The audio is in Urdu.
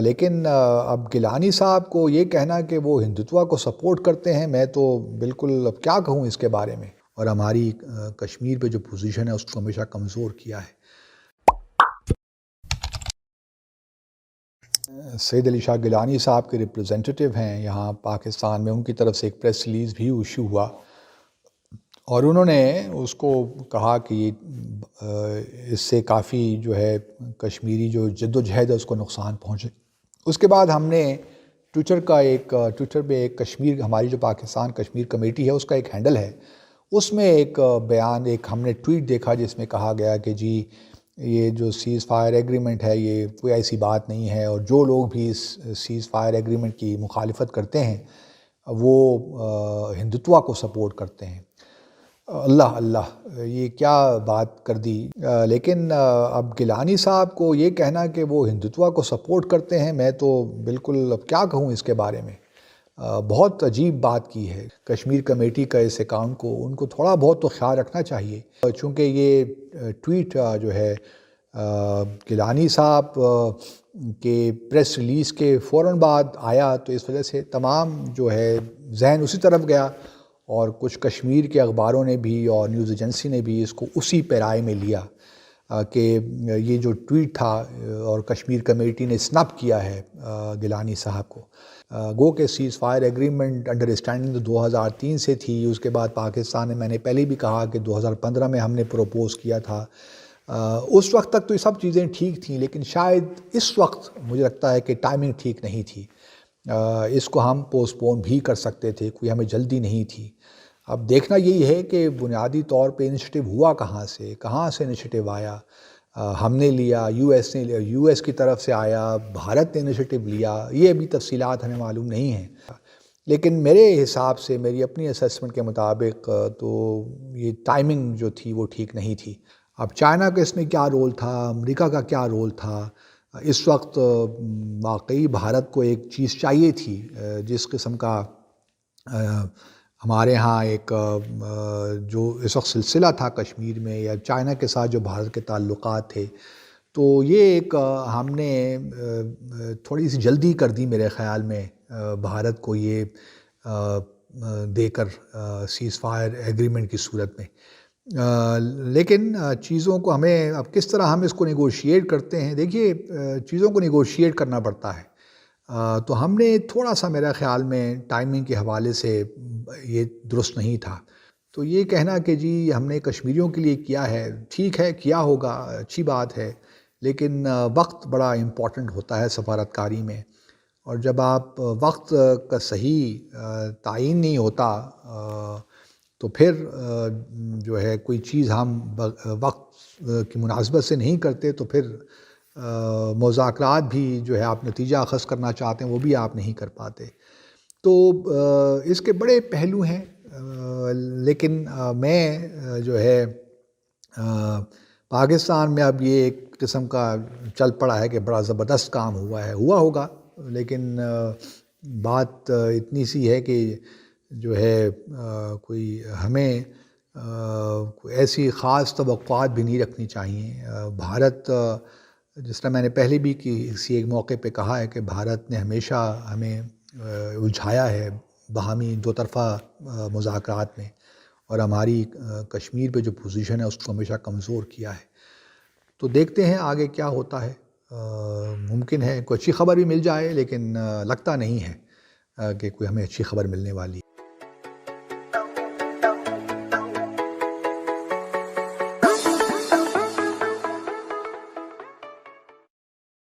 لیکن اب گیلانی صاحب کو یہ کہنا کہ وہ ہندوتوا کو سپورٹ کرتے ہیں، میں تو بالکل اب کیا کہوں اس کے بارے میں، اور ہماری کشمیر پہ جو پوزیشن ہے اس کو ہمیشہ کمزور کیا ہے۔ سید علی شاہ گیلانی صاحب کے ریپریزنٹیٹیو ہیں یہاں پاکستان میں، ان کی طرف سے ایک پریس ریلیز بھی ایشو ہوا، اور انہوں نے اس کو کہا کہ یہ اس سے کافی جو ہے کشمیری جو جد و جہد ہے اس کو نقصان پہنچے۔ اس کے بعد ہم نے ٹویٹر پہ ایک کشمیر، ہماری جو پاکستان کشمیر کمیٹی ہے اس کا ایک ہینڈل ہے، اس میں ایک بیان، ایک ہم نے ٹویٹ دیکھا جس میں کہا گیا کہ جی یہ جو سیز فائر ایگریمنٹ ہے یہ کوئی ایسی بات نہیں ہے، اور جو لوگ بھی اس سیز فائر ایگریمنٹ کی مخالفت کرتے ہیں وہ ہندوتوا کو سپورٹ کرتے ہیں۔ اللہ اللہ، یہ کیا بات کر دی! لیکن اب گیلانی صاحب کو یہ کہنا کہ وہ ہندوتوا کو سپورٹ کرتے ہیں، میں تو بالکل اب کیا کہوں اس کے بارے میں، بہت عجیب بات کی ہے کشمیر کمیٹی کا اس اکاؤنٹ کو، ان کو تھوڑا بہت تو خیال رکھنا چاہیے، چونکہ یہ ٹویٹ جو ہے گیلانی صاحب کے پریس ریلیز کے فوراً بعد آیا، تو اس وجہ سے تمام جو ہے ذہن اسی طرف گیا، اور کچھ کشمیر کے اخباروں نے بھی اور نیوز ایجنسی نے بھی اس کو اسی پیرائے میں لیا کہ یہ جو ٹویٹ تھا اور کشمیر کمیٹی نے سنپ کیا ہے گیلانی صاحب کو، گو کہ سیز فائر ایگریمنٹ انڈرسٹینڈنگ 2003 سے تھی، اس کے بعد پاکستان نے، میں نے پہلے بھی کہا کہ 2015 میں ہم نے پروپوز کیا تھا، اس وقت تک تو یہ سب چیزیں ٹھیک تھیں، لیکن شاید اس وقت مجھے لگتا ہے کہ ٹائمنگ ٹھیک نہیں تھی، اس کو ہم پوسٹ پون بھی کر سکتے تھے، کوئی ہمیں جلدی نہیں تھی۔ اب دیکھنا یہی ہے کہ بنیادی طور پہ انیشیٹو ہوا کہاں سے انیشیٹو آیا، ہم نے لیا، یو ایس نے لیا، یو ایس کی طرف سے آیا، بھارت نے انیشیٹو لیا، یہ ابھی تفصیلات ہمیں معلوم نہیں ہیں، لیکن میرے حساب سے، میری اپنی اسیسمنٹ کے مطابق تو یہ ٹائمنگ جو تھی وہ ٹھیک نہیں تھی۔ اب چائنا کا اس میں کیا رول تھا، امریکہ کا کیا رول تھا، اس وقت واقعی بھارت کو ایک چیز چاہیے تھی، جس قسم کا ہمارے ہاں ایک جو اس وقت سلسلہ تھا کشمیر میں، یا چائنا کے ساتھ جو بھارت کے تعلقات تھے، تو یہ ایک ہم نے تھوڑی سی جلدی کر دی میرے خیال میں بھارت کو یہ دے کر سیز فائر ایگریمنٹ کی صورت میں، لیکن چیزوں کو ہمیں اب کس طرح ہم اس کو نیگوشیٹ کرتے ہیں، دیکھیے چیزوں کو نیگوشیٹ کرنا پڑتا ہے، تو ہم نے تھوڑا سا میرا خیال میں ٹائمنگ کے حوالے سے یہ درست نہیں تھا، تو یہ کہنا کہ جی ہم نے کشمیریوں کے لیے کیا ہے، ٹھیک ہے کیا ہوگا، اچھی بات ہے، لیکن وقت بڑا امپورٹنٹ ہوتا ہے سفارتکاری میں، اور جب آپ وقت کا صحیح تعین نہیں ہوتا تو پھر جو ہے کوئی چیز ہم وقت کی مناسبت سے نہیں کرتے، تو پھر مذاکرات بھی جو ہے آپ نتیجہ اخذ کرنا چاہتے ہیں وہ بھی آپ نہیں کر پاتے، تو اس کے بڑے پہلو ہیں، لیکن میں جو ہے پاکستان میں اب یہ ایک قسم کا چل پڑا ہے کہ بڑا زبردست کام ہوا ہوگا، لیکن بات اتنی سی ہے کہ جو ہے کوئی ہمیں کوئی ایسی خاص توقعات بھی نہیں رکھنی چاہیے۔ بھارت، جس طرح میں نے پہلے بھی کسی ایک موقع پہ کہا ہے کہ بھارت نے ہمیشہ ہمیں الجھایا ہے باہمی دو طرفہ مذاکرات میں، اور ہماری کشمیر پہ جو پوزیشن ہے اس کو ہمیشہ کمزور کیا ہے، تو دیکھتے ہیں آگے کیا ہوتا ہے، ممکن ہے کوئی اچھی خبر بھی مل جائے، لیکن لگتا نہیں ہے کہ کوئی ہمیں اچھی خبر ملنے والی ہے۔